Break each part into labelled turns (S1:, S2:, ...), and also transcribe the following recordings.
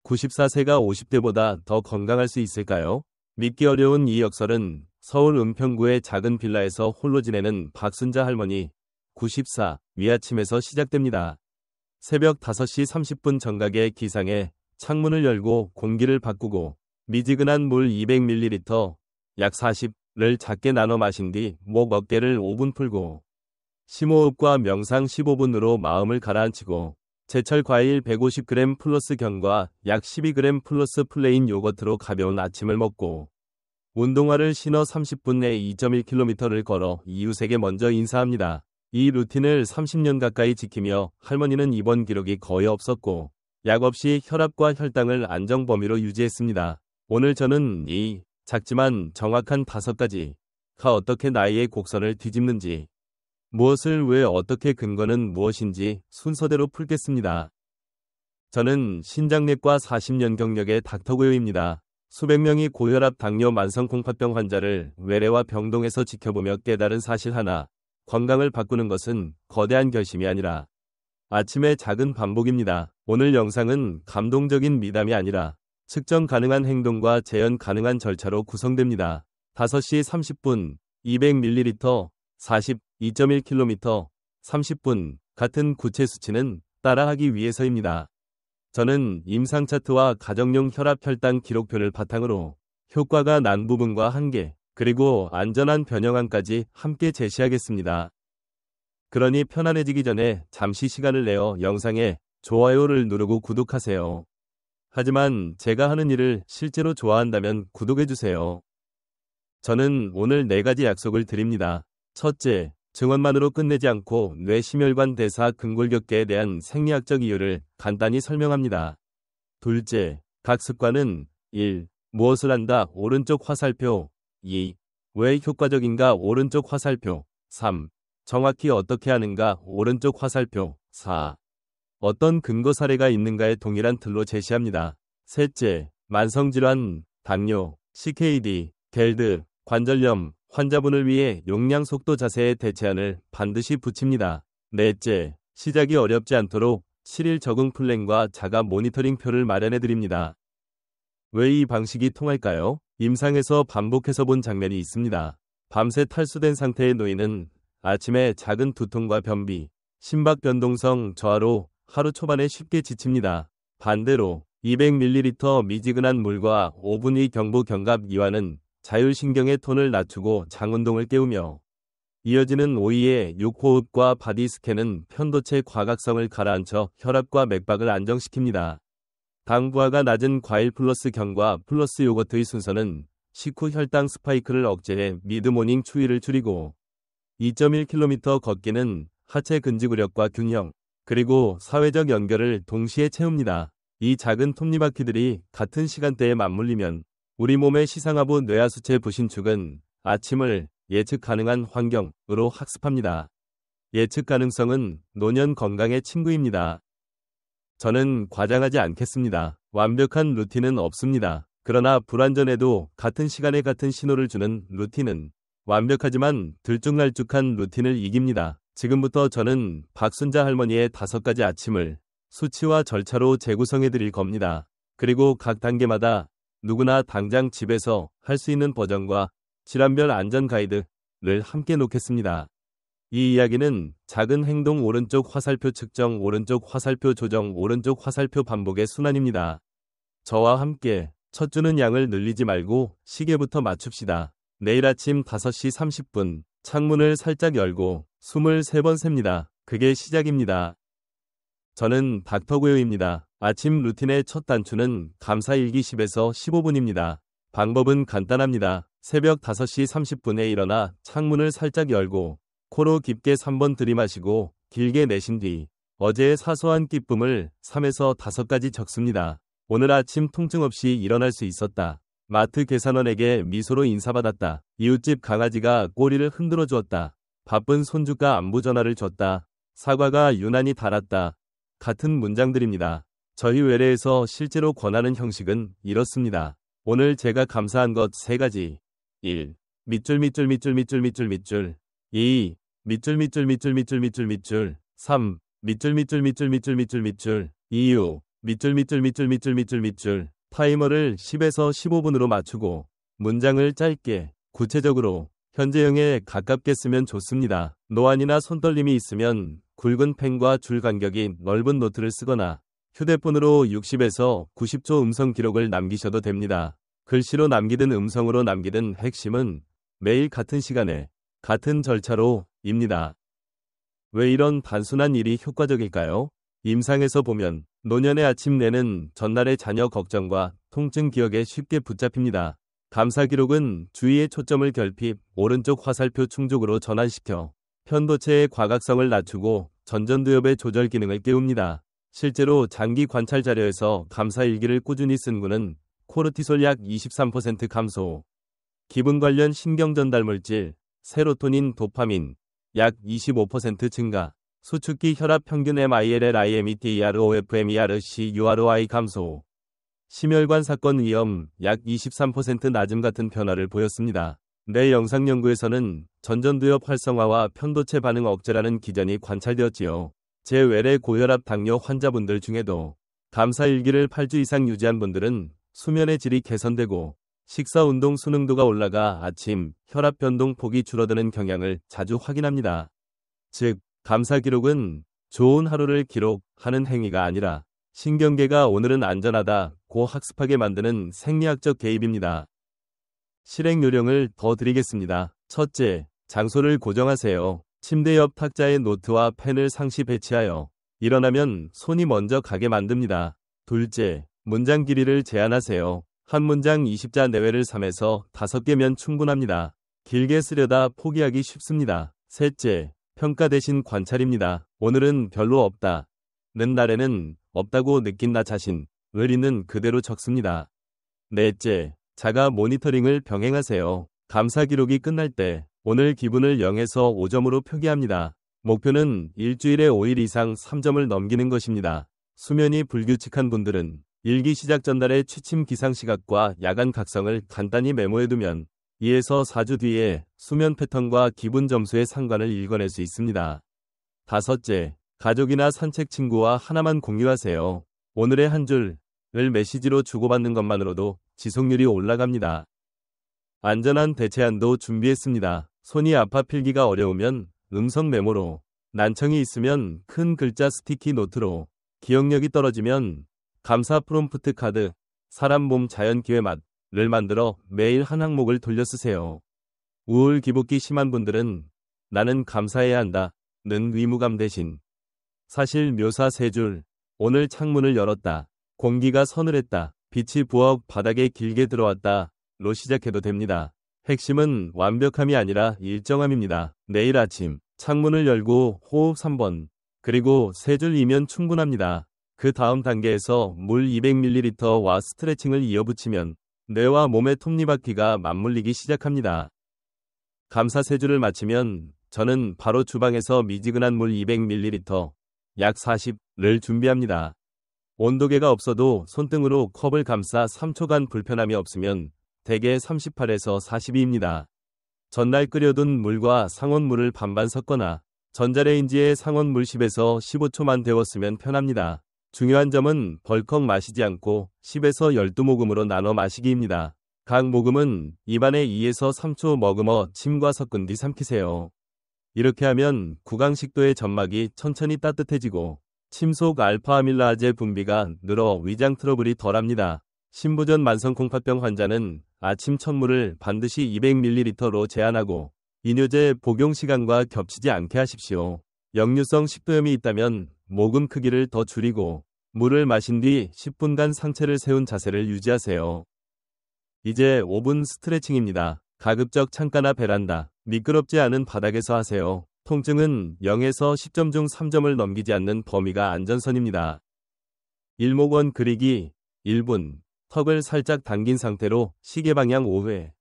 S1: 94세가 50대보다 더 건강할 수 있을까요? 믿기 어려운 이 역설은 서울 은평구의 작은 빌라에서 홀로 지내는 박순자 할머니 94 위아침에서 시작됩니다. 새벽 5시 30분 정각의 기상에 창문을 열고 공기를 바꾸고 미지근한 물 200ml 약 40를 작게 나눠 마신 뒤 목 어깨를 5분 풀고 심호흡과 명상 15분으로 마음을 가라앉히고 제철 과일 150g 플러스 견과 약 12g 플러스 플레인 요거트로 가벼운 아침을 먹고 운동화를 신어 30분 내 2.1km를 걸어 이웃에게 먼저 인사합니다. 이 루틴을 30년 가까이 지키며 할머니는 입원 기록이 거의 없었고 약 없이 혈압과 혈당을 안정 범위로 유지했습니다. 오늘 저는 이 작지만 정확한 5가지가 어떻게 나이의 곡선을 뒤집는지 무엇을 왜 어떻게 근거는 무엇인지 순서대로 풀겠습니다. 저는 신장내과 40년 경력의 닥터고요입니다. 수백 명이 고혈압, 당뇨, 만성공파병 환자를 외래와 병동에서 지켜보며 깨달은 사실 하나, 건강을 바꾸는 것은 거대한 결심이 아니라 아침의 작은 반복입니다. 오늘 영상은 감동적인 미담이 아니라 측정 가능한 행동과 재현 가능한 절차로 구성됩니다. 5시 30분, 200ml, 40, 2.1km, 30분 같은 구체 수치는 따라하기 위해서입니다. 저는 임상 차트와 가정용 혈압 혈당 기록표를 바탕으로 효과가 난 부분과 한계, 그리고 안전한 변형안까지 함께 제시하겠습니다. 그러니 편안해지기 전에 잠시 시간을 내어 영상에 좋아요를 누르고 구독하세요. 하지만 제가 하는 일을 실제로 좋아한다면 구독해주세요. 저는 오늘 4가지 약속을 드립니다. 첫째, 증언만으로 끝내지 않고 뇌 심혈관 대사 근골격계에 대한 생리학적 이유를 간단히 설명합니다. 둘째, 각 습관은 1. 무엇을 한다 오른쪽 화살표 2. 왜 효과적인가 오른쪽 화살표 3. 정확히 어떻게 하는가 오른쪽 화살표 4. 어떤 근거 사례가 있는가에 동일한 틀로 제시합니다. 셋째, 만성질환, 당뇨, CKD, 겔드, 관절염, 환자분을 위해 용량 속도 자세의 대체안을 반드시 붙입니다. 넷째, 시작이 어렵지 않도록 7일 적응 플랜과 자가 모니터링표를 마련해드립니다. 왜 이 방식이 통할까요? 임상에서 반복해서 본 장면이 있습니다. 밤새 탈수된 상태의 노인은 아침에 작은 두통과 변비, 심박 변동성 저하로 하루 초반에 쉽게 지칩니다. 반대로 200ml 미지근한 물과 5분의 경부 견갑 이완은 자율신경의 톤을 낮추고 장운동을 깨우며 이어지는 5위의 6호흡과 바디 스캔은 편도체 과각성을 가라앉혀 혈압과 맥박을 안정시킵니다. 당 부하가 낮은 과일 플러스 견과 플러스 요거트의 순서는 식후 혈당 스파이크를 억제해 미드모닝 추위를 줄이고 2.1km 걷기는 하체 근지구력과 균형, 그리고 사회적 연결을 동시에 채웁니다. 이 작은 톱니바퀴들이 같은 시간대에 맞물리면 우리 몸의 시상하부 뇌하수체 부신축은 아침을 예측 가능한 환경으로 학습합니다. 예측 가능성은 노년 건강의 친구입니다. 저는 과장하지 않겠습니다. 완벽한 루틴은 없습니다. 그러나 불완전해도 같은 시간에 같은 신호를 주는 루틴은 완벽하지만 들쭉날쭉한 루틴을 이깁니다. 지금부터 저는 박순자 할머니의 5가지 아침을 수치와 절차로 재구성해 드릴 겁니다. 그리고 각 단계마다 누구나 당장 집에서 할 수 있는 버전과 질환별 안전 가이드를 함께 놓겠습니다. 이 이야기는 작은 행동 오른쪽 화살표 측정 오른쪽 화살표 조정 오른쪽 화살표 반복의 순환입니다. 저와 함께 첫 주는 양을 늘리지 말고 시계부터 맞춥시다. 내일 아침 5시 30분 창문을 살짝 열고 숨을 3번 셉니다. 그게 시작입니다. 저는 닥터고요입니다. 아침 루틴의 첫 단추는 감사일기 10에서 15분입니다. 방법은 간단합니다. 새벽 5시 30분에 일어나 창문을 살짝 열고 코로 깊게 3번 들이마시고 길게 내쉰 뒤 어제의 사소한 기쁨을 3에서 5가지 적습니다. 오늘 아침 통증 없이 일어날 수 있었다. 마트 계산원에게 미소로 인사받았다. 이웃집 강아지가 꼬리를 흔들어 주었다. 바쁜 손주가 안부 전화를 줬다. 사과가 유난히 달았다. 같은 문장들입니다. 저희 외래에서 실제로 권하는 형식은 이렇습니다. 오늘 제가 감사한 것 3가지. 1. 밑줄 2. 밑줄 3. 밑줄 이유. 밑줄. 타이머를 10에서 15분으로 맞추고 문장을 짧게, 구체적으로, 현재형에 가깝게 쓰면 좋습니다. 노안이나 손떨림이 있으면 굵은 펜과 줄 간격이 넓은 노트를 쓰거나 휴대폰으로 60에서 90초 음성 기록을 남기셔도 됩니다. 글씨로 남기든 음성으로 남기든 핵심은 매일 같은 시간에 같은 절차로입니다. 왜 이런 단순한 일이 효과적일까요? 임상에서 보면 노년의 아침 뇌는 전날의 자녀 걱정과 통증 기억에 쉽게 붙잡힙니다. 감사 기록은 주의의 초점을 결핍, 오른쪽 화살표 충족으로 전환시켜 편도체의 과각성을 낮추고 전전두엽의 조절 기능을 깨웁니다. 실제로 장기 관찰 자료에서 감사 일기를 꾸준히 쓴 군은 코르티솔 약 23% 감소, 기분 관련 신경 전달 물질, 세로토닌, 도파민 약 25% 증가, 수축기 혈압 평균 MILL-IMETER OFMER CUROI 감소, 심혈관 사건 위험 약 23% 낮음 같은 변화를 보였습니다. 뇌 영상 연구에서는 전전두엽 활성화와 편도체 반응 억제라는 기전이 관찰되었지요. 제 외래 고혈압 당뇨 환자분들 중에도 감사 일기를 8주 이상 유지한 분들은 수면의 질이 개선되고 식사 운동 수능도가 올라가 아침 혈압 변동 폭이 줄어드는 경향을 자주 확인합니다. 즉, 감사 기록은 좋은 하루를 기록하는 행위가 아니라 신경계가 오늘은 안전하다고 학습하게 만드는 생리학적 개입입니다. 실행 요령을 더 드리겠습니다. 첫째, 장소를 고정하세요. 침대 옆 탁자에 노트와 펜을 상시 배치하여 일어나면 손이 먼저 가게 만듭니다. 둘째, 문장 길이를 제한하세요. 한 문장 20자 내외를 3에서 5개면 충분합니다. 길게 쓰려다 포기하기 쉽습니다. 셋째, 평가 대신 관찰입니다. 오늘은 별로 없다 는 날에는 없다고 느낀 나 자신을 있는 그대로 적습니다. 넷째, 자가 모니터링을 병행하세요. 감사 기록이 끝날 때 오늘 기분을 0에서 5점으로 표기합니다. 목표는 일주일에 5일 이상 3점을 넘기는 것입니다. 수면이 불규칙한 분들은 일기 시작 전날의 취침 기상 시각과 야간 각성을 간단히 메모해두면 2에서 4주 뒤에 수면 패턴과 기분 점수의 상관을 읽어낼 수 있습니다. 다섯째, 가족이나 산책 친구와 하나만 공유하세요. 오늘의 한 줄을 메시지로 주고받는 것만으로도 지속률이 올라갑니다. 안전한 대체안도 준비했습니다. 손이 아파 필기가 어려우면 음성 메모로, 난청이 있으면 큰 글자 스티키 노트로, 기억력이 떨어지면 감사 프롬프트 카드, 사람 몸 자연 기회 맛을 만들어 매일 한 항목을 돌려 쓰세요. 우울 기복기 심한 분들은 나는 감사해야 한다는 의무감 대신 사실 묘사 3줄, 오늘 창문을 열었다, 공기가 서늘했다, 빛이 부엌 바닥에 길게 들어왔다 로 시작해도 됩니다. 핵심은 완벽함이 아니라 일정함입니다. 내일 아침 창문을 열고 호흡 3번, 그리고 3줄이면 충분합니다. 그 다음 단계에서 물 200ml와 스트레칭을 이어붙이면 뇌와 몸의 톱니바퀴가 맞물리기 시작합니다. 감사 3줄을 마치면 저는 바로 주방에서 미지근한 물 200ml, 약 40를 준비합니다. 온도계가 없어도 손등으로 컵을 감싸 3초간 불편함이 없으면 대개 38에서 42입니다. 전날 끓여둔 물과 상온물을 반반 섞거나 전자레인지에 상온물 10에서 15초만 데웠으면 편합니다. 중요한 점은 벌컥 마시지 않고 10에서 12모금으로 나눠 마시기입니다. 각 모금은 입안에 2에서 3초 머금어 침과 섞은 뒤 삼키세요. 이렇게 하면 구강식도의 점막이 천천히 따뜻해지고 침속 알파아밀라제 분비가 늘어 위장 트러블이 덜합니다. 신부전 만성콩팥병 환자는 아침 첫물을 반드시 200ml로 제한하고 이뇨제 복용 시간과 겹치지 않게 하십시오. 역류성 식도염이 있다면 모금 크기를 더 줄이고 물을 마신 뒤 10분간 상체를 세운 자세를 유지하세요. 이제 5분 스트레칭입니다. 가급적 창가나 베란다, 미끄럽지 않은 바닥에서 하세요. 통증은 0에서 10점 중 3점을 넘기지 않는 범위가 안전선입니다. 일목원 그리기 1분, 턱을 살짝 당긴 상태로 시계 방향 5회,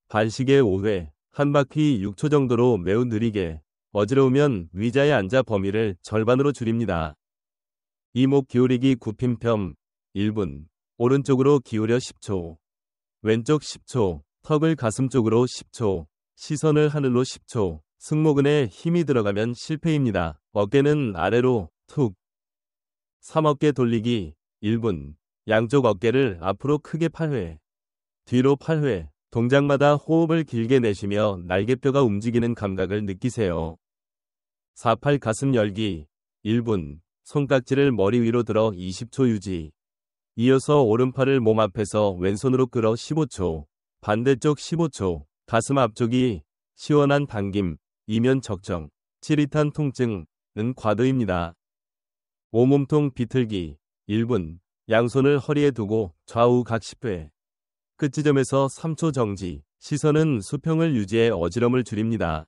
S1: 발시계 5회, 한 바퀴 6초 정도로 매우 느리게, 어지러우면 의자에 앉아 범위를 절반으로 줄입니다. 이목 기울이기 굽힘편 1분, 오른쪽으로 기울여 10초, 왼쪽 10초, 턱을 가슴 쪽으로 10초, 시선을 하늘로 10초, 승모근에 힘이 들어가면 실패입니다. 어깨는 아래로 툭. 3어깨 돌리기 1분. 양쪽 어깨를 앞으로 크게 8회, 뒤로 8회. 동작마다 호흡을 길게 내쉬며 날개뼈가 움직이는 감각을 느끼세요. 4-8 가슴 열기 1분. 손깍지를 머리 위로 들어 20초 유지. 이어서 오른팔을 몸 앞에서 왼손으로 끌어 15초. 반대쪽 15초. 가슴 앞쪽이 시원한 당김, 이면 적정, 찌릿한 통증은 과도입니다. 온몸통 비틀기 1분. 양손을 허리에 두고 좌우 각 10회. 끝지점에서 3초 정지. 시선은 수평을 유지해 어지럼을 줄입니다.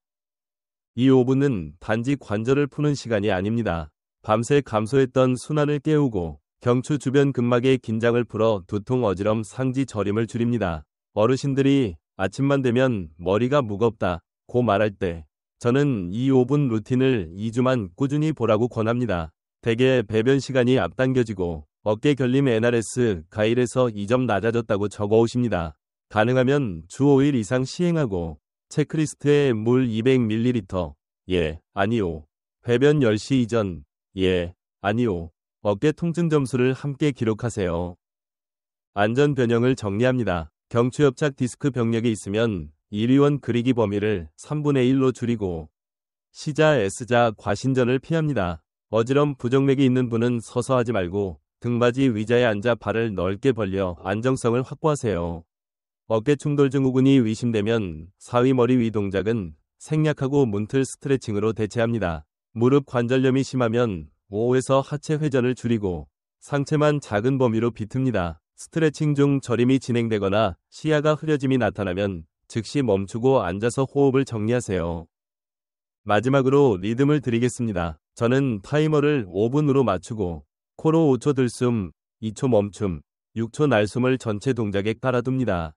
S1: 이 5분은 단지 관절을 푸는 시간이 아닙니다. 밤새 감소했던 순환을 깨우고 경추 주변 근막의 긴장을 풀어 두통 어지럼 상지 저림을 줄입니다. 어르신들이 아침만 되면 머리가 무겁다고 말할 때 저는 이 5분 루틴을 2주만 꾸준히 보라고 권합니다. 대개 배변 시간이 앞당겨지고 어깨 결림 NRS 가일에서 2점 낮아졌다고 적어 오십니다. 가능하면 주 5일 이상 시행하고 체크리스트에 물 200ml, 예, 아니요. 배변 10시 이전, 예, 아니요. 어깨 통증 점수를 함께 기록하세요. 안전 변형을 정리합니다. 경추협착 디스크 병력이 있으면 1위원 그리기 범위를 3분의 1로 줄이고 C자, S자 과신전을 피합니다. 어지럼 부정맥이 있는 분은 서서 하지 말고 등받이 의자에 앉아 발을 넓게 벌려 안정성을 확보하세요. 어깨 충돌 증후군이 의심되면 사위 머리 위 동작은 생략하고 문틀 스트레칭으로 대체합니다. 무릎 관절염이 심하면 5에서 하체 회전을 줄이고 상체만 작은 범위로 비틉니다. 스트레칭 중 저림이 진행되거나 시야가 흐려짐이 나타나면 즉시 멈추고 앉아서 호흡을 정리하세요. 마지막으로 리듬을 드리겠습니다. 저는 타이머를 5분으로 맞추고 코로 5초 들숨, 2초 멈춤, 6초 날숨을 전체 동작에 깔아둡니다.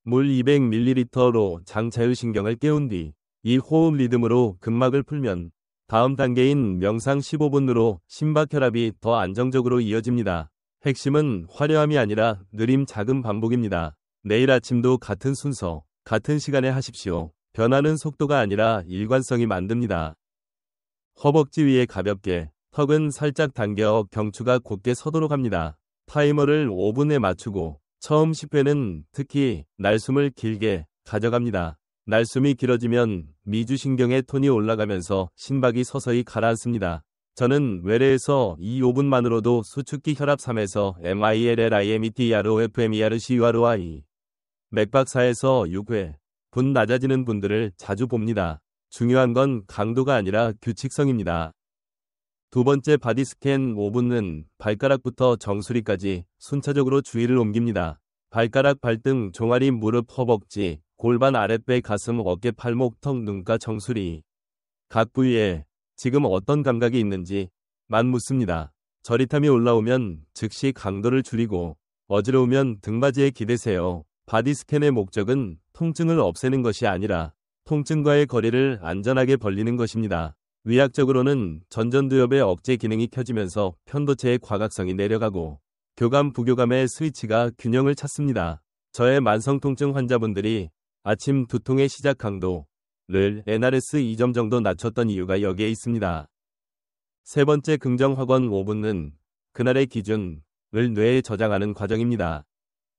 S1: 물 200ml로 장 자율신경을 깨운 뒤 이 호흡 리듬으로 근막을 풀면 다음 단계인 명상 15분으로 심박혈압이 더 안정적으로 이어집니다. 핵심은 화려함이 아니라 느림 작은 반복입니다. 내일 아침도 같은 순서, 같은 시간에 하십시오. 변화는 속도가 아니라 일관성이 만듭니다. 허벅지 위에 가볍게, 턱은 살짝 당겨 경추가 곧게 서도록 합니다. 타이머를 5분에 맞추고 처음 10회는 특히 날숨을 길게 가져갑니다. 날숨이 길어지면 미주신경의 톤이 올라가면서 심박이 서서히 가라앉습니다. 저는 외래에서 이 5분만으로도 수축기 혈압 3에서 MILLIMETROFMERCURY 맥박 4에서 6회 분 낮아지는 분들을 자주 봅니다. 중요한 건 강도가 아니라 규칙성입니다. 두 번째 바디 스캔 5분은 발가락부터 정수리까지 순차적으로 주의를 옮깁니다. 발가락, 발등, 종아리, 무릎, 허벅지, 골반, 아랫배, 가슴, 어깨, 팔목, 턱, 눈가, 정수리. 각 부위에 지금 어떤 감각이 있는지만 묻습니다. 저릿함이 올라오면 즉시 강도를 줄이고 어지러우면 등받이에 기대세요. 바디 스캔의 목적은 통증을 없애는 것이 아니라 통증과의 거리를 안전하게 벌리는 것입니다. 의학적으로는 전전두엽의 억제 기능이 켜지면서 편도체의 과각성이 내려가고 교감, 부교감의 스위치가 균형을 찾습니다. 저의 만성통증 환자분들이 아침 두통의 시작 강도를 NRS 2점 정도 낮췄던 이유가 여기에 있습니다. 세 번째 긍정 확원 5분은 그날의 기준을 뇌에 저장하는 과정입니다.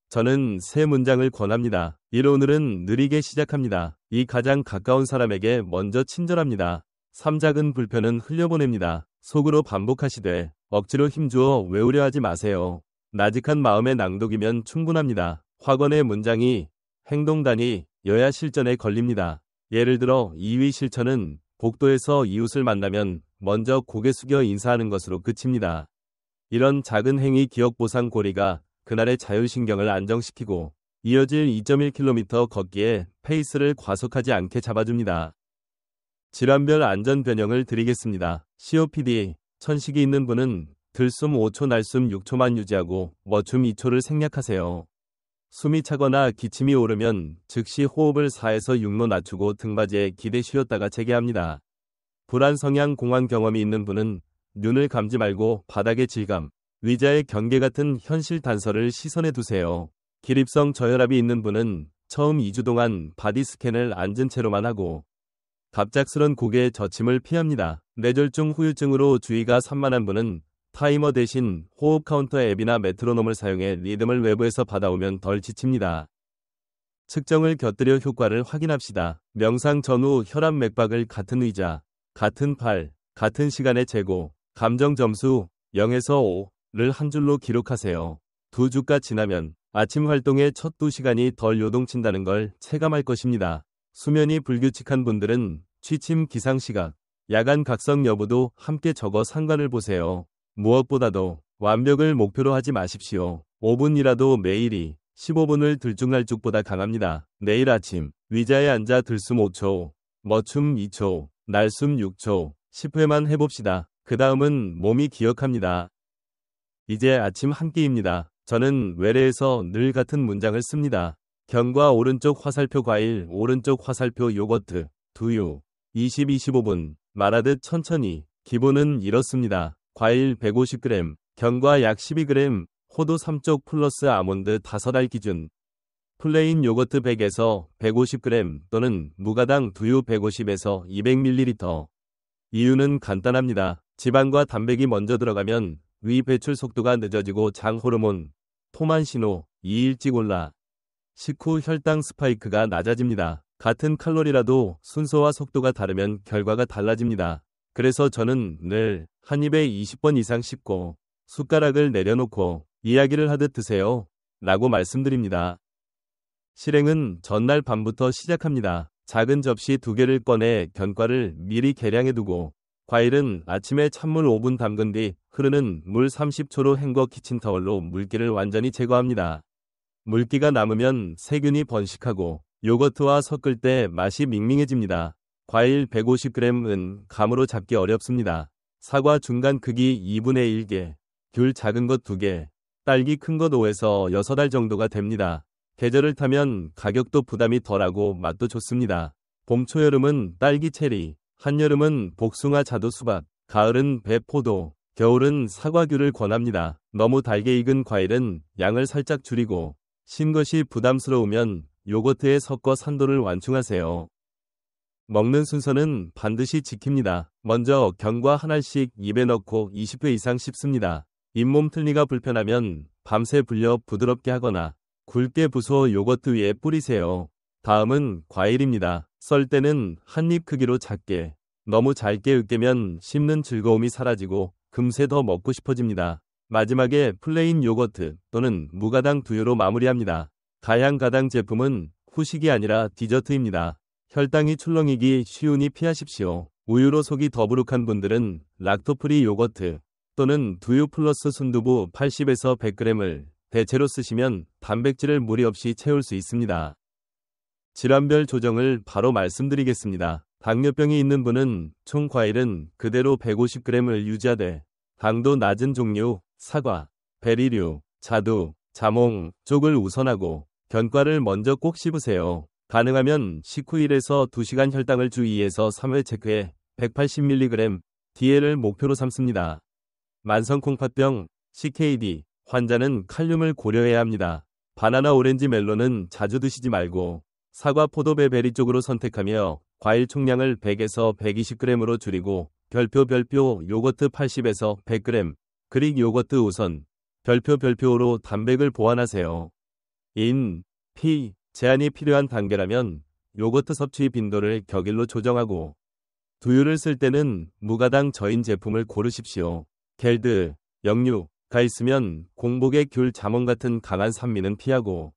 S1: 저는 세 문장을 권합니다. 1. 오늘은 느리게 시작합니다. 2. 가장 가까운 사람에게 먼저 친절합니다. 3. 작은 불편은 흘려보냅니다. 속으로 반복하시되 억지로 힘주어 외우려 하지 마세요. 나직한 마음의 낭독이면 충분합니다. 확언의 문장이 행동 단위여야 실전에 걸립니다. 예를 들어 2위 실천은 복도에서 이웃을 만나면 먼저 고개 숙여 인사하는 것으로 그칩니다. 이런 작은 행위 기억 보상 고리가 그날의 자율신경을 안정시키고 이어질 2.1km 걷기에 페이스를 과속하지 않게 잡아줍니다. 질환별 안전 변형을 드리겠습니다. COPD, 천식이 있는 분은 들숨 5초, 날숨 6초만 유지하고 멈춤 2초를 생략하세요. 숨이 차거나 기침이 오르면 즉시 호흡을 4에서 6로 낮추고 등받이에 기대 쉬었다가 재개합니다. 불안 성향 공황 경험이 있는 분은 눈을 감지 말고 바닥의 질감, 의자의 경계 같은 현실 단서를 시선에 두세요. 기립성 저혈압이 있는 분은 처음 2주 동안 바디 스캔을 앉은 채로만 하고 갑작스런 고개의 저침을 피합니다. 뇌졸중 후유증으로 주의가 산만한 분은 타이머 대신 호흡 카운터 앱이나 메트로놈을 사용해 리듬을 외부에서 받아오면 덜 지칩니다. 측정을 곁들여 효과를 확인합시다. 명상 전후 혈압 맥박을 같은 의자, 같은 팔, 같은 시간에 재고 감정 점수 0에서 5를 한 줄로 기록하세요. 2주가 지나면 아침 활동의 첫 2시간이 덜 요동친다는 걸 체감할 것입니다. 수면이 불규칙한 분들은 취침 기상시각, 야간 각성 여부도 함께 적어 상관을 보세요. 무엇보다도 완벽을 목표로 하지 마십시오. 5분이라도 매일이 15분을 들쭉날쭉보다 강합니다. 내일 아침 의자에 앉아 들숨 5초, 멈춤 2초, 날숨 6초, 10회만 해봅시다. 그 다음은 몸이 기억합니다. 이제 아침 한 끼입니다. 저는 외래에서 늘 같은 문장을 씁니다. 견과 오른쪽 화살표 과일, 오른쪽 화살표 요거트, 두유, 20-25분, 말하듯 천천히. 기본은 이렇습니다. 과일 150g, 견과 약 12g, 호두 3쪽 플러스 아몬드 5알 기준. 플레인 요거트 100에서 150g 또는 무가당 두유 150에서 200ml. 이유는 간단합니다. 지방과 단백이 먼저 들어가면 위 배출 속도가 늦어지고 장 호르몬, 포만 신호, 이 일찍 올라. 식후 혈당 스파이크가 낮아집니다. 같은 칼로리라도 순서와 속도가 다르면 결과가 달라집니다. 그래서 저는 늘 한 입에 20번 이상 씹고 숟가락을 내려놓고 이야기를 하듯 드세요. 라고 말씀드립니다. 실행은 전날 밤부터 시작합니다. 작은 접시 2개를 꺼내 견과를 미리 계량해두고 과일은 아침에 찬물 5분 담근 뒤 흐르는 물 30초로 헹궈 키친타월로 물기를 완전히 제거합니다. 물기가 남으면 세균이 번식하고 요거트와 섞을 때 맛이 밍밍해집니다. 과일 150g은 감으로 잡기 어렵습니다. 사과 중간 크기 2분의 1개, 귤 작은 것 2개, 딸기 큰 것 5에서 6알 정도가 됩니다. 계절을 타면 가격도 부담이 덜하고 맛도 좋습니다. 봄, 초여름은 딸기, 체리, 한여름은 복숭아, 자두, 수박, 가을은 배, 포도, 겨울은 사과, 귤을 권합니다. 너무 달게 익은 과일은 양을 살짝 줄이고 신 것이 부담스러우면 요거트에 섞어 산도를 완충하세요. 먹는 순서는 반드시 지킵니다. 먼저 견과 한 알씩 입에 넣고 20회 이상 씹습니다. 잇몸 틀니가 불편하면 밤새 불려 부드럽게 하거나 굵게 부숴 요거트 위에 뿌리세요. 다음은 과일입니다. 썰 때는 한 입 크기로 작게, 너무 잘게 으깨면 씹는 즐거움이 사라지고 금세 더 먹고 싶어집니다. 마지막에 플레인 요거트 또는 무가당 두유로 마무리합니다. 가양가당 제품은 후식이 아니라 디저트입니다. 혈당이 출렁이기 쉬우니 피하십시오. 우유로 속이 더부룩한 분들은 락토프리 요거트 또는 두유 플러스 순두부 80에서 100g을 대체로 쓰시면 단백질을 무리 없이 채울 수 있습니다. 질환별 조정을 바로 말씀드리겠습니다. 당뇨병이 있는 분은 총 과일은 그대로 150g을 유지하되 당도 낮은 종류, 사과, 베리류, 자두, 자몽 쪽을 우선하고 견과를 먼저 꼭 씹으세요. 가능하면 식후 1에서 2시간 혈당을 주 2에서 3회 체크해 180mg DL을 목표로 삼습니다. 만성콩팥병, CKD 환자는 칼륨을 고려해야 합니다. 바나나, 오렌지, 멜론은 자주 드시지 말고 사과, 포도, 베리 쪽으로 선택하며 과일 총량을 100에서 120g으로 줄이고 별표 요거트 80에서 100g, 그릭 요거트 우선, 별표로 단백을 보완하세요. 인, 피, 제한이 필요한 단계라면 요거트 섭취 빈도를 격일로 조정하고 두유를 쓸 때는 무가당 저인 제품을 고르십시오. 겔드, 역류가 있으면 공복에 귤, 자몽 같은 강한 산미는 피하고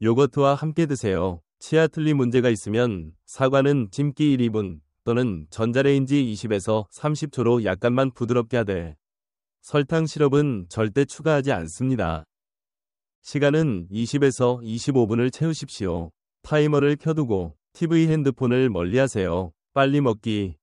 S1: 요거트와 함께 드세요. 치아 틀니 문제가 있으면 사과는 찜기 1-2분 또는 전자레인지 20에서 30초로 약간만 부드럽게 하되 설탕 시럽은 절대 추가하지 않습니다. 시간은 20에서 25분을 채우십시오. 타이머를 켜두고 TV, 핸드폰을 멀리하세요. 빨리 먹기는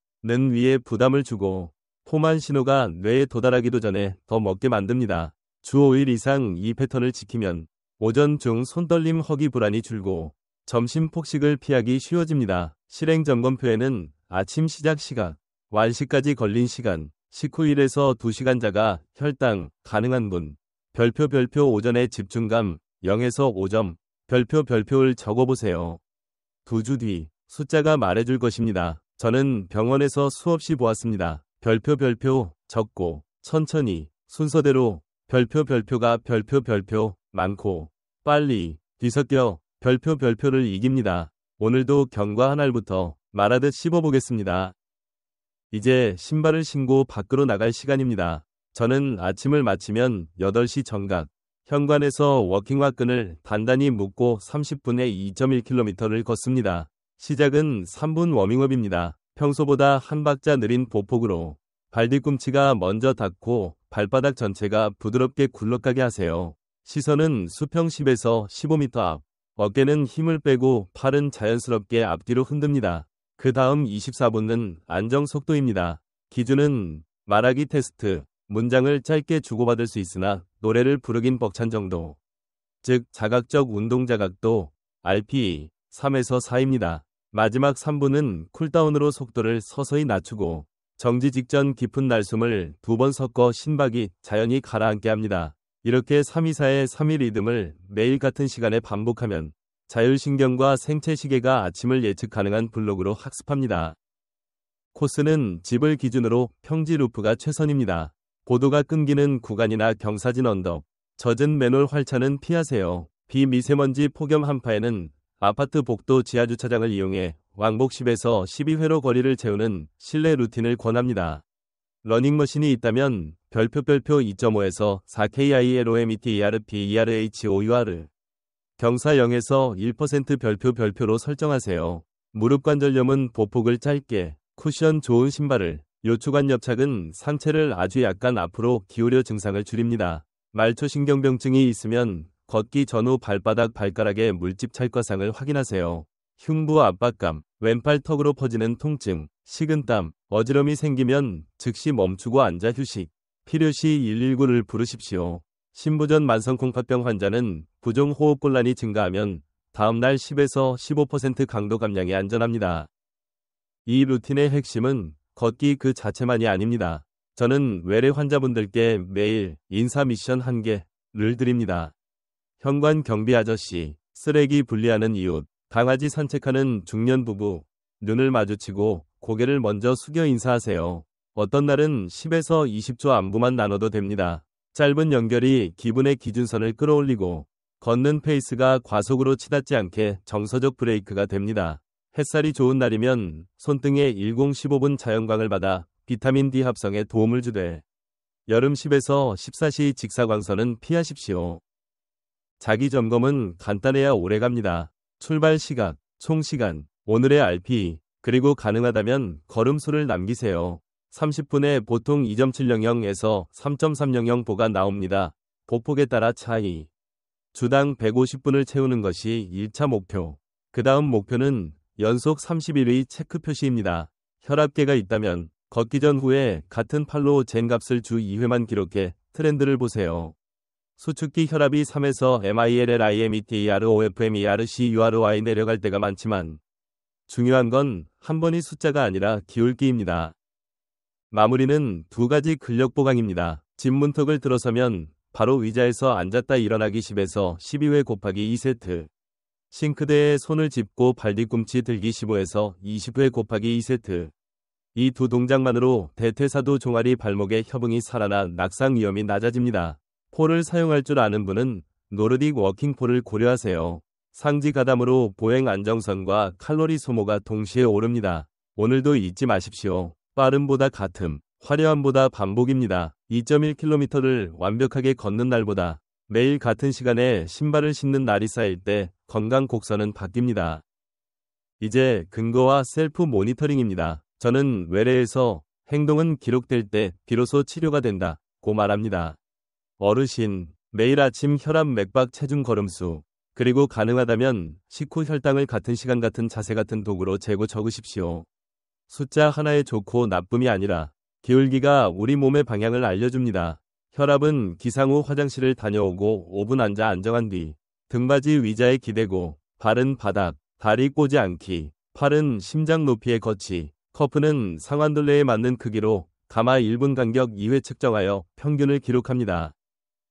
S1: 위에 부담을 주고 포만 신호가 뇌에 도달하기도 전에 더 먹게 만듭니다. 주 5일 이상 이 패턴을 지키면 오전 중 손떨림, 허기 불안이 줄고 점심 폭식을 피하기 쉬워집니다. 실행 점검표에는 아침 시작 시각, 완식까지 걸린 시간, 식후 1에서 2시간 자가 혈당 가능한 분, 별표 오전에 집중감 0에서 5점, 별표를 적어보세요. 2주 뒤 숫자가 말해줄 것입니다. 저는 병원에서 수없이 보았습니다. 별표 적고 천천히 순서대로 별표가 별표 많고 빨리 뒤섞여 별표를 이깁니다. 오늘도 경과 한 알부터 말하듯 씹어보겠습니다. 이제 신발을 신고 밖으로 나갈 시간입니다. 저는 아침을 마치면 8시 정각 현관에서 워킹화끈을 단단히 묶고 30분에 2.1km를 걷습니다. 시작은 3분 워밍업입니다. 평소보다 한 박자 느린 보폭으로 발뒤꿈치가 먼저 닿고 발바닥 전체가 부드럽게 굴러가게 하세요. 시선은 수평 10에서 15m 앞. 어깨는 힘을 빼고 팔은 자연스럽게 앞뒤로 흔듭니다. 그 다음 24분은 안정 속도입니다. 기준은 말하기 테스트. 문장을 짧게 주고받을 수 있으나 노래를 부르긴 벅찬 정도. 즉 자각적 운동 자각도 RPE 3에서 4입니다. 마지막 3분은 쿨다운으로 속도를 서서히 낮추고 정지 직전 깊은 날숨을 2번 섞어 심박이 자연히 가라앉게 합니다. 이렇게 324의 3일 리듬을 매일 같은 시간에 반복하면 자율신경과 생체시계가 아침을 예측 가능한 블록으로 학습합니다. 코스는 집을 기준으로 평지 루프가 최선입니다. 보도가 끊기는 구간이나 경사진 언덕, 젖은 맨홀 활차는 피하세요. 비미세먼지 폭염 한파에는 아파트 복도 지하주차장을 이용해 왕복 10에서 12회로 거리를 채우는 실내 루틴을 권합니다. 러닝머신이 있다면 별표 2.5에서 4KILOMETERPERHOUR 경사 0에서 1% 별표로 설정하세요. 무릎 관절염은 보폭을 짧게, 쿠션 좋은 신발을, 요추관 협착은 상체를 아주 약간 앞으로 기울여 증상을 줄입니다. 말초신경병증이 있으면 걷기 전후 발바닥 발가락에 물집 찰과상을 확인하세요. 흉부 압박감, 왼팔 턱으로 퍼지는 통증, 식은땀, 어지럼이 생기면 즉시 멈추고 앉아 휴식. 필요시 119를 부르십시오. 신부전 만성콩팥병 환자는 부종호흡곤란이 증가하면 다음날 10에서 15% 강도 감량이 안전합니다. 이 루틴의 핵심은 걷기 그 자체만이 아닙니다. 저는 외래 환자분들께 매일 인사 미션 1개를 드립니다. 현관 경비 아저씨, 쓰레기 분리하는 이웃, 강아지 산책하는 중년 부부, 눈을 마주치고 고개를 먼저 숙여 인사하세요. 어떤 날은 10에서 20초 안부만 나눠도 됩니다. 짧은 연결이 기분의 기준선을 끌어올리고 걷는 페이스가 과속으로 치닫지 않게 정서적 브레이크가 됩니다. 햇살이 좋은 날이면 손등에 10-15분 자연광을 받아 비타민 D 합성에 도움을 주되 여름 10에서 14시 직사광선은 피하십시오. 자기 점검은 간단해야 오래갑니다. 출발 시각, 총 시간, 오늘의 RPE, 그리고 가능하다면 걸음수를 남기세요. 30분에 보통 2.700에서 3.300 보가 나옵니다. 보폭에 따라 차이. 주당 150분을 채우는 것이 1차 목표. 그 다음 목표는 연속 31의 체크 표시입니다. 혈압계가 있다면 걷기 전 후에 같은 팔로 잰 값을 주 2회만 기록해 트렌드를 보세요. 수축기 혈압이 3에서 MILLIMETEROFMERCURY 내려갈 때가 많지만 중요한 건 한 번이 숫자가 아니라 기울기입니다. 마무리는 2가지 근력 보강입니다. 집 문턱을 들어서면 바로 의자에서 앉았다 일어나기 10에서 12회 곱하기 2세트. 싱크대에 손을 짚고 발뒤꿈치 들기 15에서 20회 곱하기 2세트. 이 2 동작만으로 대퇴사두 종아리 발목의 협응이 살아나 낙상 위험이 낮아집니다. 폴을 사용할 줄 아는 분은 노르딕 워킹폴을 고려하세요. 상지 가담으로 보행 안정성과 칼로리 소모가 동시에 오릅니다. 오늘도 잊지 마십시오. 빠름보다 같음, 화려함보다 반복입니다. 2.1km를 완벽하게 걷는 날보다 매일 같은 시간에 신발을 신는 날이 쌓일 때 건강 곡선은 바뀝니다. 이제 근거와 셀프 모니터링입니다. 저는 외래에서 행동은 기록될 때 비로소 치료가 된다고 말합니다. 어르신, 매일 아침 혈압, 맥박, 체중, 걸음수, 그리고 가능하다면 식후 혈당을 같은 시간 같은 자세 같은 도구로 재고 적으십시오. 숫자 하나에 좋고 나쁨이 아니라 기울기가 우리 몸의 방향을 알려줍니다. 혈압은 기상 후 화장실을 다녀오고 5분 앉아 안정한 뒤 등받이 의자에 기대고 발은 바닥, 다리 꼬지 않기, 팔은 심장 높이에 거치, 커프는 상완둘레에 맞는 크기로 가마 1분 간격 2회 측정하여 평균을 기록합니다.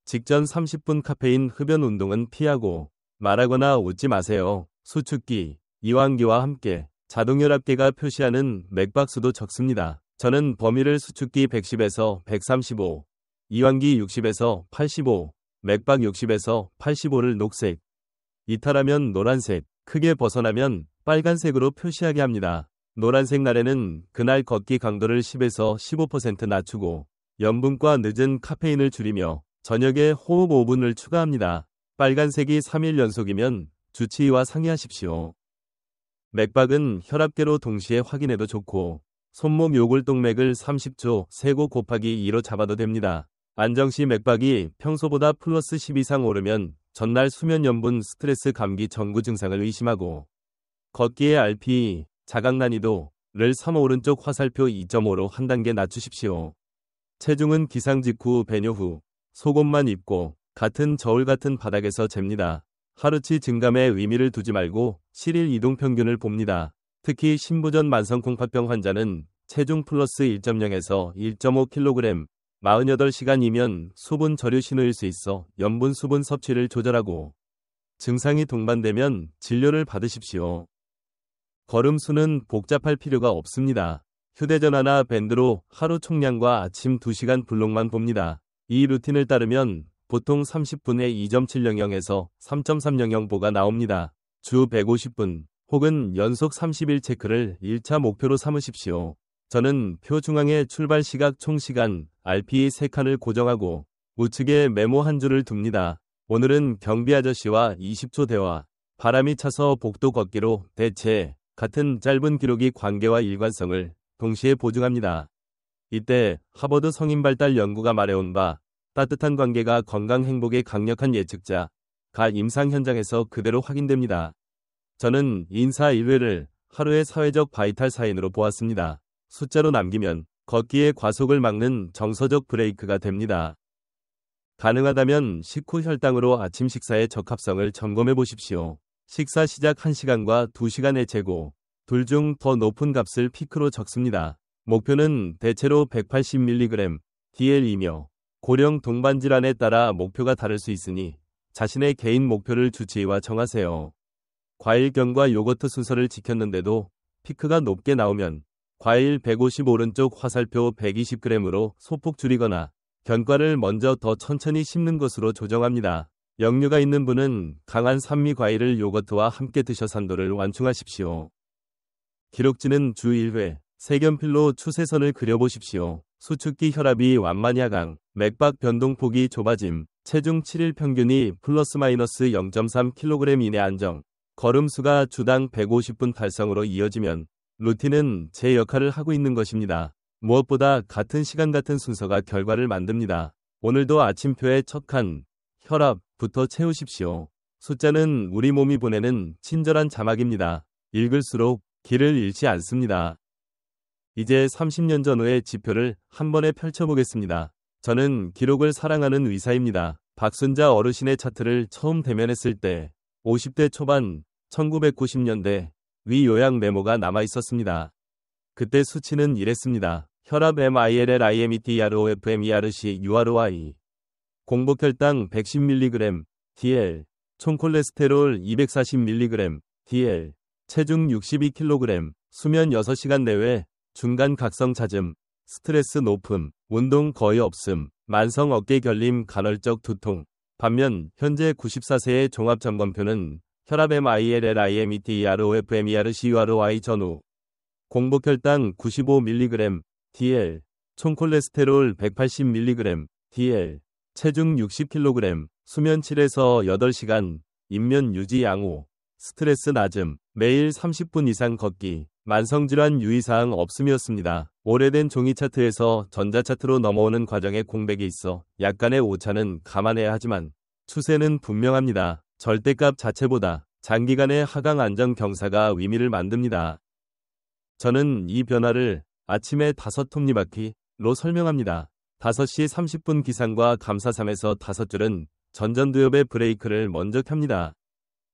S1: 직전 30분 카페인 흡연 운동은 피하고 말하거나 웃지 마세요. 수축기, 이완기와 함께 자동혈압계가 표시하는 맥박수도 적습니다. 저는 범위를 수축기 110에서 135, 이완기 60에서 85, 맥박 60에서 85를 녹색, 이탈하면 노란색, 크게 벗어나면 빨간색으로 표시하게 합니다. 노란색 날에는 그날 걷기 강도를 10에서 15% 낮추고 염분과 늦은 카페인을 줄이며 저녁에 호흡 5분을 추가합니다. 빨간색이 3일 연속이면 주치의와 상의하십시오. 맥박은 혈압계로 동시에 확인해도 좋고 손목 요골동맥을 30초 세고 곱하기 2로 잡아도 됩니다. 안정시 맥박이 평소보다 플러스 10 이상 오르면 전날 수면 염분 스트레스 감기 전구 증상을 의심하고 걷기의 RPE, 자각 난이도를 3 오른쪽 화살표 2.5로 한 단계 낮추십시오. 체중은 기상 직후 배뇨 후 속옷만 입고 같은 저울 같은 바닥에서 잽니다. 하루치 증감에 의미를 두지 말고 실일 이동 평균을 봅니다. 특히 신부전 만성콩팥병 환자는 체중 플러스 1.0에서 1.5kg, 48시간이면 수분 저류 신호일 수 있어 염분 수분 섭취를 조절하고 증상이 동반되면 진료를 받으십시오. 걸음수는 복잡할 필요가 없습니다. 휴대전화나 밴드로 하루 총량과 아침 2시간 블록만 봅니다. 이 루틴을 따르면 보통 30분에 2.700에서 3.300보가 나옵니다. 주 150분 혹은 연속 30일 체크를 1차 목표로 삼으십시오. 저는 표 중앙에 출발 시각 총 시간 RPE 3칸을 고정하고 우측에 메모 한 줄을 둡니다. 오늘은 경비 아저씨와 20초 대화, 바람이 차서 복도 걷기로 대체 같은 짧은 기록이 관계와 일관성을 동시에 보증합니다. 이때 하버드 성인발달 연구가 말해온 바 따뜻한 관계가 건강 행복의 강력한 예측자, 가 임상 현장에서 그대로 확인됩니다. 저는 인사 1회를 하루의 사회적 바이탈 사인으로 보았습니다. 숫자로 남기면 걷기의 과속을 막는 정서적 브레이크가 됩니다. 가능하다면 식후 혈당으로 아침 식사의 적합성을 점검해 보십시오. 식사 시작 1시간과 2시간의 재고, 둘 중 더 높은 값을 피크로 적습니다. 목표는 대체로 180mg, DL이며 고령 동반 질환에 따라 목표가 다를 수 있으니 자신의 개인 목표를 주치의와 정하세요. 과일견과 요거트 순서를 지켰는데도 피크가 높게 나오면 과일 150 오른쪽 화살표 120g으로 소폭 줄이거나 견과를 먼저 더 천천히 씹는 것으로 조정합니다. 역류가 있는 분은 강한 산미 과일을 요거트와 함께 드셔 산도를 완충하십시오. 기록지는 주 1회, 색연필로 추세선을 그려보십시오. 수축기 혈압이 완만히 하강, 맥박 변동폭이 좁아짐, 체중 7일 평균이 플러스 마이너스 0.3kg 이내 안정, 걸음수가 주당 150분 달성으로 이어지면 루틴은 제 역할을 하고 있는 것입니다. 무엇보다 같은 시간 같은 순서가 결과를 만듭니다. 오늘도 아침표의 첫 칸, 혈압부터 채우십시오. 숫자는 우리 몸이 보내는 친절한 자막입니다. 읽을수록 길을 잃지 않습니다. 이제 30년 전후의 지표를 한 번에 펼쳐보겠습니다. 저는 기록을 사랑하는 의사입니다. 박순자 어르신의 차트를 처음 대면했을 때 50대 초반 1990년대 위 요약 메모가 남아 있었습니다. 그때 수치는 이랬습니다. 혈압 MILL IMET ROF MERC UROI 공복혈당 110mg DL 총콜레스테롤 240mg DL 체중 62kg 수면 6시간 내외 중간 각성 잦음 스트레스 높음 운동 거의 없음 만성 어깨 결림 간헐적 두통 반면 현재 94세의 종합점검표는 혈압 MILL IMET ROF MERC UROI 전후 공복혈당 95mg DL 총콜레스테롤 180mg DL 체중 60kg 수면 7에서 8시간 인면 유지 양호 스트레스 낮음 매일 30분 이상 걷기 만성질환 유의사항 없음이었습니다. 오래된 종이 차트에서 전자차트로 넘어오는 과정에 공백이 있어 약간의 오차는 감안해야 하지만 추세는 분명합니다. 절대값 자체보다 장기간의 하강 안정 경사가 의미를 만듭니다. 저는 이 변화를 아침에 5톱니바퀴로 설명합니다. 5시 30분 기상과 감사삼에서 5줄은 전전두엽의 브레이크를 먼저 켭니다.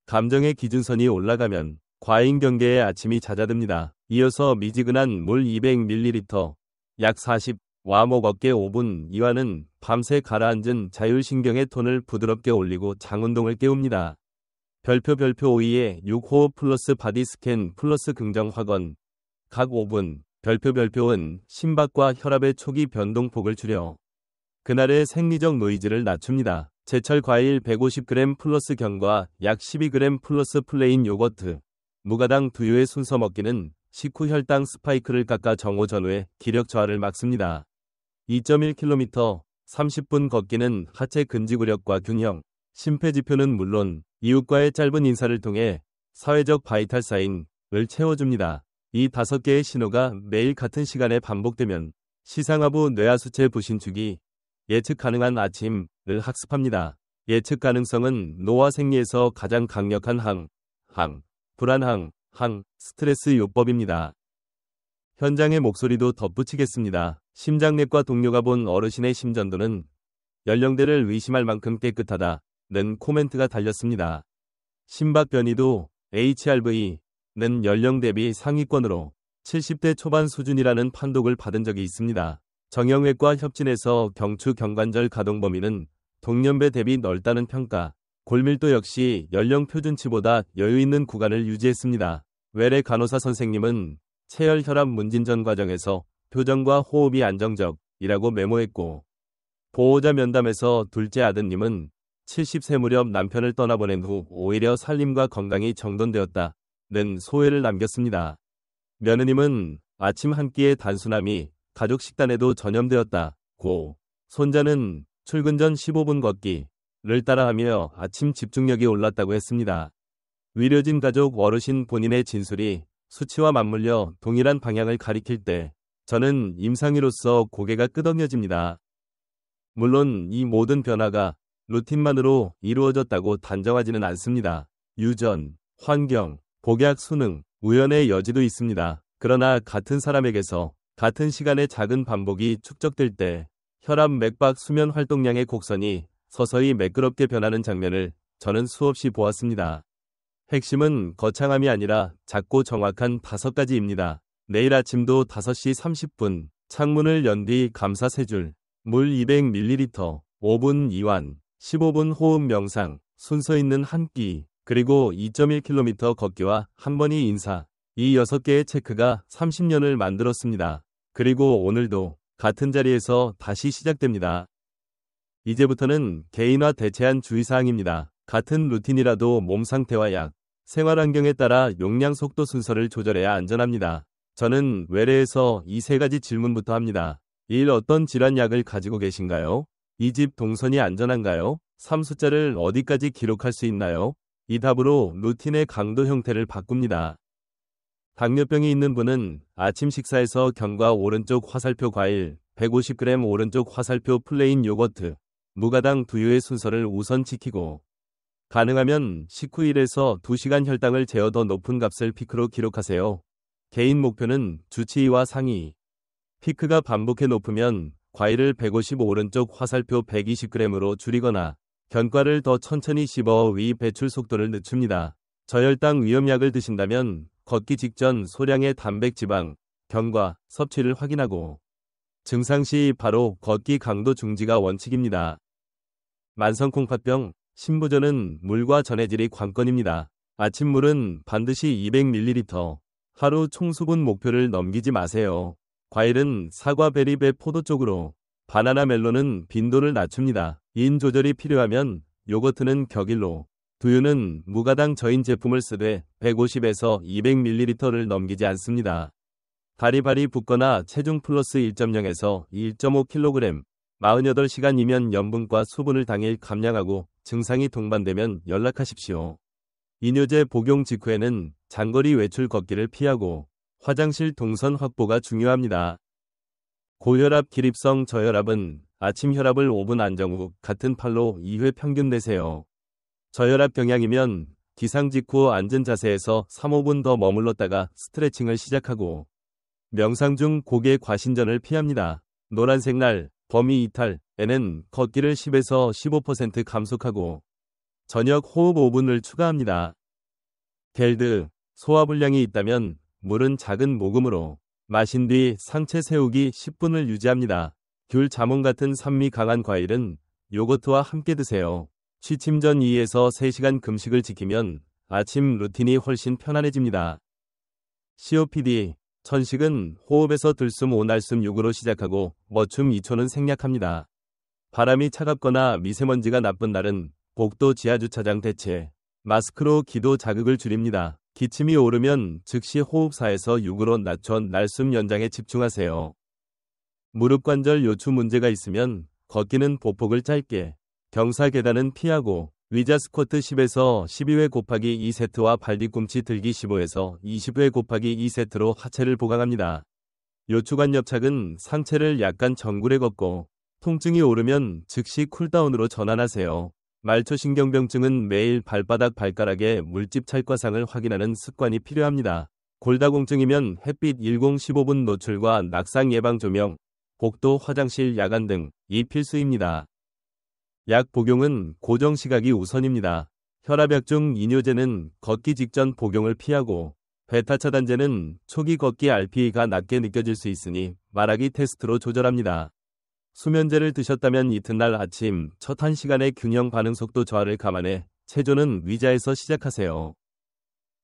S1: 감정의 기준선이 올라가면 과잉 경계의 아침이 잦아듭니다. 이어서 미지근한 물 200ml, 약 40, 와목 어깨 5분 이와는 밤새 가라앉은 자율신경의 톤을 부드럽게 올리고 장운동을 깨웁니다. 별표 5에 6호흡 플러스 바디 스캔 플러스 긍정 확언, 각 5분, 별표은 심박과 혈압의 초기 변동폭을 줄여 그날의 생리적 노이즈를 낮춥니다. 제철 과일 150g 플러스 견과 약 12g 플러스 플레인 요거트, 무가당 두유의 순서 먹기는 식후 혈당 스파이크를 깎아 정오 전후에 기력 저하를 막습니다. 2.1km, 30분 걷기는 하체 근지구력과 균형, 심폐지표는 물론 이웃과의 짧은 인사를 통해 사회적 바이탈 사인을 채워줍니다. 이 5개의 신호가 매일 같은 시간에 반복되면 시상하부 뇌하수체 부신축이 예측 가능한 아침을 학습합니다. 예측 가능성은 노화 생리에서 가장 강력한 불안항, 스트레스 요법입니다. 현장의 목소리도 덧붙이겠습니다. 심장내과 동료가 본 어르신의 심전도는 연령대를 의심할 만큼 깨끗하다는 코멘트가 달렸습니다. 심박 변이도 HRV는 연령 대비 상위권으로 70대 초반 수준이라는 판독을 받은 적이 있습니다. 정형외과 협진에서 경추 경관절 가동 범위는 동년배 대비 넓다는 평가, 골밀도 역시 연령 표준치보다 여유 있는 구간을 유지했습니다. 외래 간호사 선생님은 체열 혈압 문진전 과정에서 표정과 호흡이 안정적이라고 메모했고, 보호자 면담에서 둘째 아드님은 70세 무렵 남편을 떠나보낸 후 오히려 살림과 건강이 정돈되었다는 소회를 남겼습니다. 며느님은 아침 한 끼의 단순함이 가족 식단에도 전염되었다고, 손자는 출근 전 15분 걷기를 따라하며 아침 집중력이 올랐다고 했습니다. 위려진 가족 어르신 본인의 진술이 수치와 맞물려 동일한 방향을 가리킬 때 저는 임상의로서 고개가 끄덕여집니다. 물론 이 모든 변화가 루틴만으로 이루어졌다고 단정하지는 않습니다. 유전, 환경, 복약, 수능, 우연의 여지도 있습니다. 그러나 같은 사람에게서 같은 시간에 작은 반복이 축적될 때 혈압, 맥박, 수면 활동량의 곡선이 서서히 매끄럽게 변하는 장면을 저는 수없이 보았습니다. 핵심은 거창함이 아니라 작고 정확한 5가지입니다. 내일 아침도 5시 30분, 창문을 연 뒤 감사 3줄, 물 200ml, 5분 이완, 15분 호흡 명상, 순서 있는 한 끼, 그리고 2.1km 걷기와 한 번의 인사. 이 6개의 체크가 30년을 만들었습니다. 그리고 오늘도 같은 자리에서 다시 시작됩니다. 이제부터는 개인화 대체한 주의사항입니다. 같은 루틴이라도 몸 상태와 약, 생활 환경에 따라 용량 속도 순서를 조절해야 안전합니다. 저는 외래에서 이 3가지 질문부터 합니다. 1. 어떤 질환약을 가지고 계신가요? 2. 집 동선이 안전한가요? 3. 숫자를 어디까지 기록할 수 있나요? 이 답으로 루틴의 강도 형태를 바꿉니다. 당뇨병이 있는 분은 아침 식사에서 견과 오른쪽 화살표 과일, 150g 오른쪽 화살표 플레인 요거트, 무가당 두유의 순서를 우선 지키고, 가능하면 식후 1에서 2시간 혈당을 재어 더 높은 값을 피크로 기록하세요. 개인 목표는 주치의와 상의. 피크가 반복해 높으면 과일을 150 오른쪽 화살표 120g으로 줄이거나 견과를 더 천천히 씹어 위 배출 속도를 늦춥니다. 저혈당 위험약을 드신다면 걷기 직전 소량의 단백지방, 견과 섭취를 확인하고, 증상 시 바로 걷기 강도 중지가 원칙입니다. 만성콩팥병, 신부전은 물과 전해질이 관건입니다. 아침물은 반드시 200ml, 하루 총수분 목표를 넘기지 마세요. 과일은 사과, 베리베, 포도 쪽으로, 바나나, 멜론은 빈도를 낮춥니다. 인 조절이 필요하면 요거트는 격일로, 두유는 무가당 저인 제품을 쓰되 150에서 200ml를 넘기지 않습니다. 다리발이 붓거나 체중 플러스 1.0에서 1.5kg, 48시간이면 염분과 수분을 당일 감량하고 증상이 동반되면 연락하십시오. 이뇨제 복용 직후에는 장거리 외출 걷기를 피하고 화장실 동선 확보가 중요합니다. 고혈압, 기립성 저혈압은 아침 혈압을 5분 안정 후 같은 팔로 2회 평균 내세요. 저혈압 경향이면 기상 직후 앉은 자세에서 3-5분 더 머물렀다가 스트레칭을 시작하고, 명상 중 고개 과신전을 피합니다. 노란색 날, 범위 이탈에는 걷기를 10에서 15% 감속하고 저녁 호흡 5분을 추가합니다. 겔드, 소화불량이 있다면 물은 작은 모금으로 마신 뒤 상체 세우기 10분을 유지합니다. 귤, 자몽 같은 산미 강한 과일은 요거트와 함께 드세요. 취침 전 2에서 3시간 금식을 지키면 아침 루틴이 훨씬 편안해집니다. COPD, 천식은 호흡에서 들숨 5날숨 6으로 시작하고 멈춤 2초는 생략합니다. 바람이 차갑거나 미세먼지가 나쁜 날은 복도 지하주차장 대체 마스크로 기도 자극을 줄입니다. 기침이 오르면 즉시 호흡 4에서 6으로 낮춰 날숨 연장에 집중하세요. 무릎 관절 요추 문제가 있으면 걷기는 보폭을 짧게, 경사 계단은 피하고 위자 스쿼트 10에서 12회 곱하기 2세트와 발 뒤꿈치 들기 15에서 20회 곱하기 2세트로 하체를 보강합니다. 요추관 옆착은 상체를 약간 정굴해 걷고 통증이 오르면 즉시 쿨다운으로 전환하세요. 말초신경병증은 매일 발바닥 발가락에 물집 찰과상을 확인하는 습관이 필요합니다. 골다공증이면 햇빛 10-15분 노출과 낙상 예방 조명, 복도, 화장실, 야간 등이 필수입니다. 약 복용은 고정 시각이 우선입니다. 혈압약중 이뇨제는 걷기 직전 복용을 피하고 베타차단제는 초기 걷기 RPE가 낮게 느껴질 수 있으니 말하기 테스트로 조절합니다. 수면제를 드셨다면 이튿날 아침 첫 1시간의 균형 반응 속도 저하를 감안해 체조는 의자에서 시작하세요.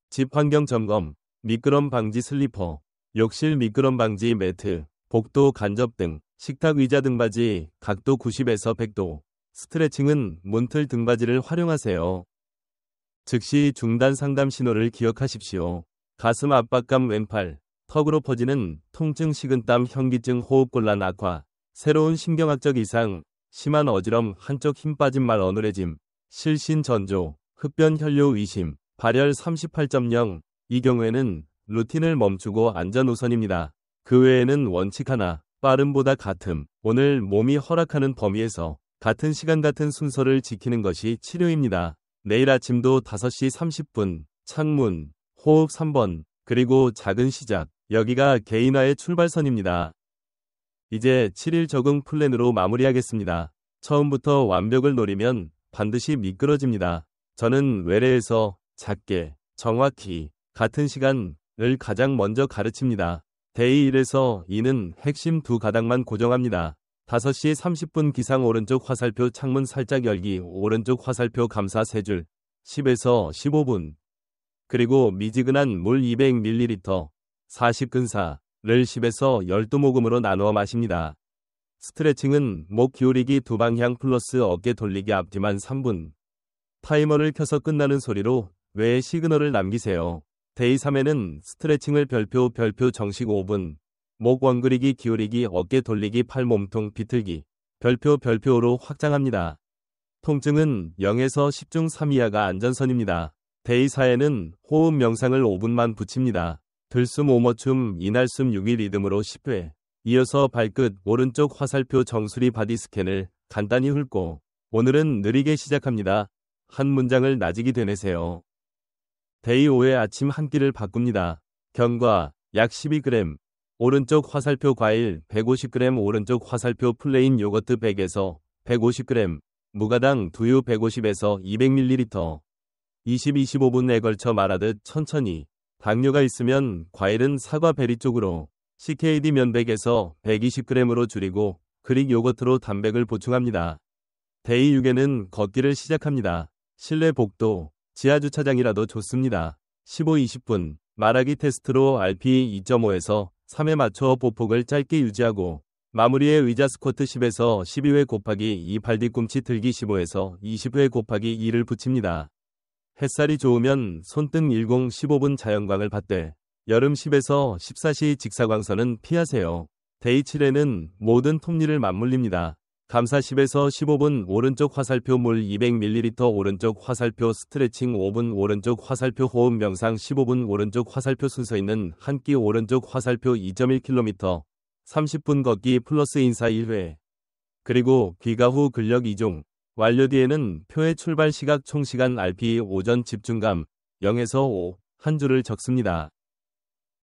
S1: 집 환경 점검, 미끄럼 방지 슬리퍼, 욕실 미끄럼 방지 매트, 복도 간접 등, 식탁 의자 등받이 각도 90에서 100도, 스트레칭은 문틀 등받이를 활용하세요. 즉시 중단 상담 신호를 기억하십시오. 가슴 압박감 왼팔, 턱으로 퍼지는 통증 식은땀 현기증 호흡곤란 악화, 새로운 신경학적 이상, 심한 어지럼 한쪽 힘 빠진 말 어눌해짐, 실신 전조, 흡변 혈뇨 의심, 발열 38.0, 이 경우에는 루틴을 멈추고 안전 우선입니다. 그 외에는 원칙 하나, 빠름보다 같음, 오늘 몸이 허락하는 범위에서 같은 시간 같은 순서를 지키는 것이 치료입니다. 내일 아침도 5시 30분, 창문, 호흡 3번, 그리고 작은 시작, 여기가 개인화의 출발선입니다. 이제 7일 적응 플랜으로 마무리하겠습니다. 처음부터 완벽을 노리면 반드시 미끄러집니다. 저는 외래에서 작게, 정확히, 같은 시간을 가장 먼저 가르칩니다. 데이 1에서 2는 핵심 두 가닥만 고정합니다. 5시 30분 기상 오른쪽 화살표 창문 살짝 열기 오른쪽 화살표 감사 3줄 10에서 15분 그리고 미지근한 물 200ml 40근사 를 10에서 12모금으로 나누어 마십니다. 스트레칭은 목 기울이기 2방향 플러스 어깨 돌리기 앞뒤만 3분. 타이머를 켜서 끝나는 소리로 외에 시그널을 남기세요. 데이 3에는 스트레칭을 별표 정식 5분. 목 원그리기 기울이기 어깨 돌리기 팔 몸통 비틀기 별표로 확장합니다. 통증은 0에서 10중 3 이하가 안전선입니다. 데이 4에는 호흡 명상을 5분만 붙입니다. 들숨 5머춤 이날숨 6일 리듬으로 10회. 이어서 발끝 오른쪽 화살표 정수리 바디 스캔을 간단히 훑고 오늘은 느리게 시작합니다. 한 문장을 나직이 되뇌세요. 데이 5의 아침 한 끼를 바꿉니다. 견과 약 12g, 오른쪽 화살표 과일 150g 오른쪽 화살표 플레인 요거트 100에서 150g, 무가당 두유 150에서 200ml. 20-25분에 걸쳐 말하듯 천천히. 당뇨가 있으면 과일은 사과 베리 쪽으로, CKD 면 100에서 120g으로 줄이고 그릭 요거트로 단백을 보충합니다. 데이 6에는 걷기를 시작합니다. 실내 복도, 지하주차장이라도 좋습니다. 15-20분, 말하기 테스트로 RPE 2.5에서 3에 맞춰 보폭을 짧게 유지하고 마무리에 의자 스쿼트 10에서 12회 곱하기 2 발 뒤꿈치 들기 15에서 20회 곱하기 2를 붙입니다. 햇살이 좋으면 손등 10-15분 자연광을 받되 여름 10에서 14시 직사광선은 피하세요. 데이 7에는 모든 톱니를 맞물립니다. 감사 10에서 15분 오른쪽 화살표 물 200ml 오른쪽 화살표 스트레칭 5분 오른쪽 화살표 호흡 명상 15분 오른쪽 화살표 순서 있는 한 끼 오른쪽 화살표 2.1km 30분 걷기 플러스 인사 1회 그리고 귀가 후 근력 2종 완료 뒤에는 표의 출발 시각 총시간 RPE 오전 집중감 0에서 5 한 줄을 적습니다.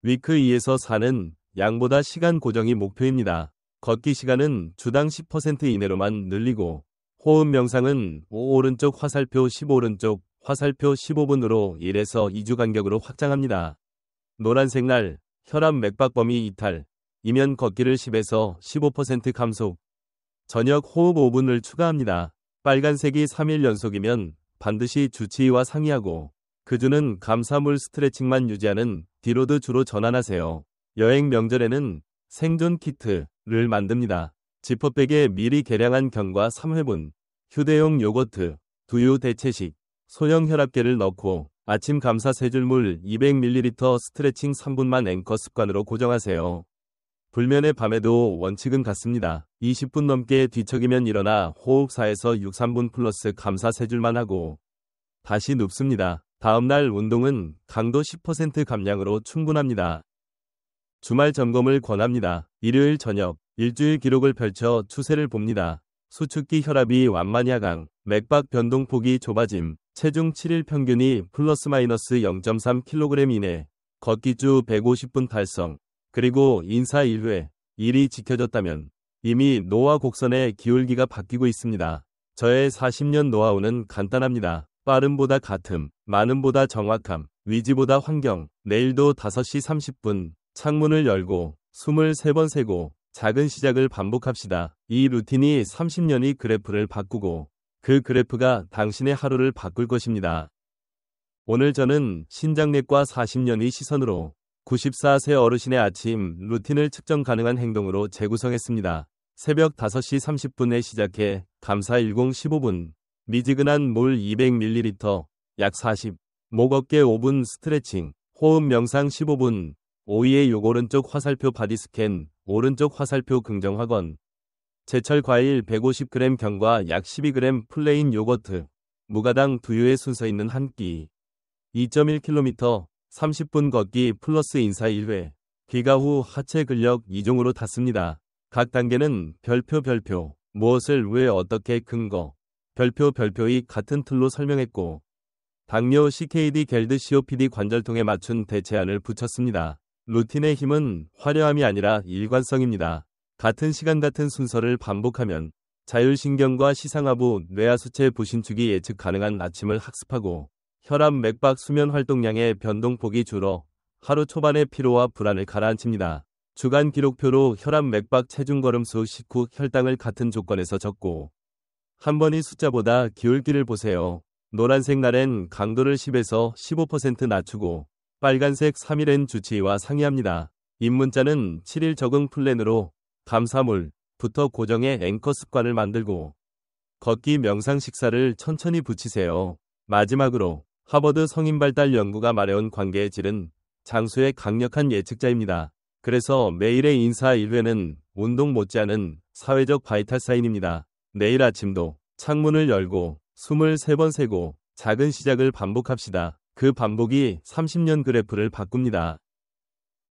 S1: 위크 2에서 4는 양보다 시간 고정이 목표입니다. 걷기 시간은 주당 10% 이내로만 늘리고 호흡 명상은 5 오른쪽 화살표 10 오른쪽 화살표 15분으로 1에서 2주 간격으로 확장합니다. 노란색 날 혈압 맥박 범위 이탈 이면 걷기를 10에서 15% 감속 저녁 호흡 5분을 추가합니다. 빨간색이 3일 연속이면 반드시 주치의와 상의하고 그 주는 감사물 스트레칭만 유지하는 디로드 주로 전환하세요. 여행 명절에는 생존 키트를 만듭니다. 지퍼백에 미리 계량한 견과 3회분, 휴대용 요거트, 두유 대체식, 소형 혈압계를 넣고 아침 감사 3줄 물 200ml 스트레칭 3분만 앵커 습관으로 고정하세요. 불면의 밤에도 원칙은 같습니다. 20분 넘게 뒤척이면 일어나 호흡 4에서 6, 3분 플러스 감사 3줄만 하고 다시 눕습니다. 다음날 운동은 강도 10% 감량으로 충분합니다. 주말 점검을 권합니다. 일요일 저녁, 일주일 기록을 펼쳐 추세를 봅니다. 수축기 혈압이 완만히 하강, 맥박 변동폭이 좁아짐, 체중 7일 평균이 플러스 마이너스 0.3kg 이내, 걷기 주 150분 달성, 그리고 인사 1회, 1이 지켜졌다면 이미 노화 곡선의 기울기가 바뀌고 있습니다. 저의 40년 노하우는 간단합니다. 빠름보다 같음, 많음보다 정확함, 위지보다 환경. 내일도 5시 30분 창문을 열고 숨을 3번 세고 작은 시작을 반복합시다. 이 루틴이 30년의 그래프를 바꾸고 그 그래프가 당신의 하루를 바꿀 것입니다. 오늘 저는 신장내과 40년의 시선으로 94세 어르신의 아침 루틴을 측정 가능한 행동으로 재구성했습니다. 새벽 5시 30분에 시작해 감사 10 15분, 미지근한 물 200ml, 약 40, 목 어깨 5분 스트레칭, 호흡 명상 15분, 오이의 요 오른쪽 화살표 바디 스캔, 오른쪽 화살표 긍정 확언, 제철 과일 150g 견과 약 12g 플레인 요거트, 무가당 두유의 순서 있는 한 끼, 2.1km, 30분 걷기 플러스 인사 1회, 귀가 후 하체 근력 2종으로 닿습니다. 각 단계는 별표, 무엇을 왜 어떻게 근거, 별표의 같은 틀로 설명했고 당뇨 CKD 겔드 COPD 관절통에 맞춘 대체안을 붙였습니다. 루틴의 힘은 화려함이 아니라 일관성입니다. 같은 시간 같은 순서를 반복하면 자율신경과 시상하부, 뇌하수체 부신축이 예측 가능한 아침을 학습하고 혈압, 맥박, 수면 활동량의 변동폭이 줄어 하루 초반의 피로와 불안을 가라앉힙니다. 주간 기록표로 혈압, 맥박, 체중 걸음수, 식후 혈당을 같은 조건에서 적고 한 번의 숫자보다 기울기를 보세요. 노란색 날엔 강도를 10에서 15% 낮추고 빨간색 3일엔 주치의와 상의합니다. 입문자는 7일 적응 플랜으로 감사물부터 고정의 앵커 습관을 만들고 걷기 명상 식사를 천천히 붙이세요. 마지막으로 하버드 성인발달 연구가 말해온 관계의 질은 장수의 강력한 예측자입니다. 그래서 매일의 인사 1회는 운동 못지않은 사회적 바이탈 사인입니다. 내일 아침도 창문을 열고 숨을 3번 세고 작은 시작을 반복합시다. 그 반복이 30년 그래프를 바꿉니다.